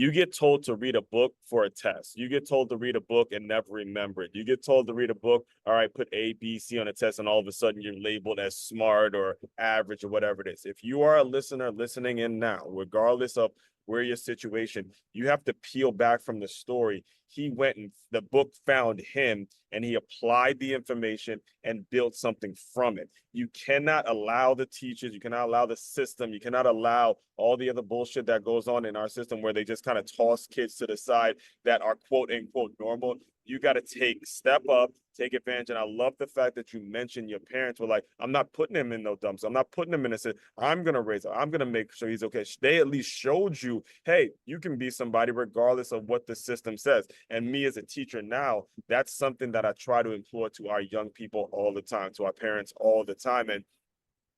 You get told to read a book for a test. You get told to read a book and never remember it. You get told to read a book, all right, put A, B, C on a test, and all of a sudden you're labeled as smart or average or whatever it is. If you are a listener listening in now, regardless of where your situation, you have to peel back from the story. He went and the book found him and he applied the information and built something from it. You cannot allow the teachers, you cannot allow the system, you cannot allow all the other bullshit that goes on in our system where they just kind of toss kids to the side that are quote unquote normal. You got to step up, take advantage. And I love the fact that you mentioned your parents were like, I'm not putting him in no dumps. I'm not putting him in a sit. I'm going to raise him. I'm going to make sure he's okay. They at least showed you, hey, you can be somebody regardless of what the system says. And me as a teacher now, that's something that I try to employ to our young people all the time, to our parents all the time. And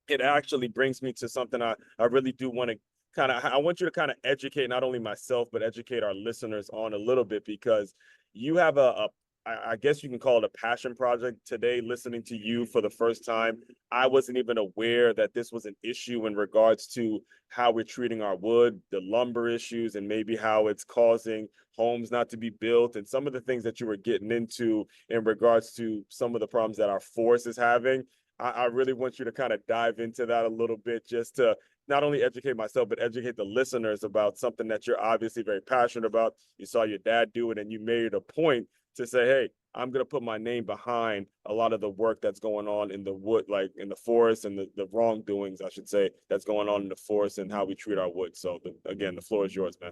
it actually brings me to something I really do want to I want you to kind of educate not only myself, but educate our listeners on a little bit because you have I guess you can call it a passion project today, listening to you for the first time. I wasn't even aware that this was an issue in regards to how we're treating our wood, the lumber issues, and maybe how it's causing homes not to be built and some of the things that you were getting into in regards to some of the problems that our forest is having. I really want you to kind of dive into that a little bit just to not only educate myself, but educate the listeners about something that you're obviously very passionate about. You saw your dad do it and you made it a point to say, hey, I'm going to put my name behind a lot of the work that's going on in the wood, like in the forest and the wrongdoings, I should say, that's going on in the forest and how we treat our wood. So again, the floor is yours, man.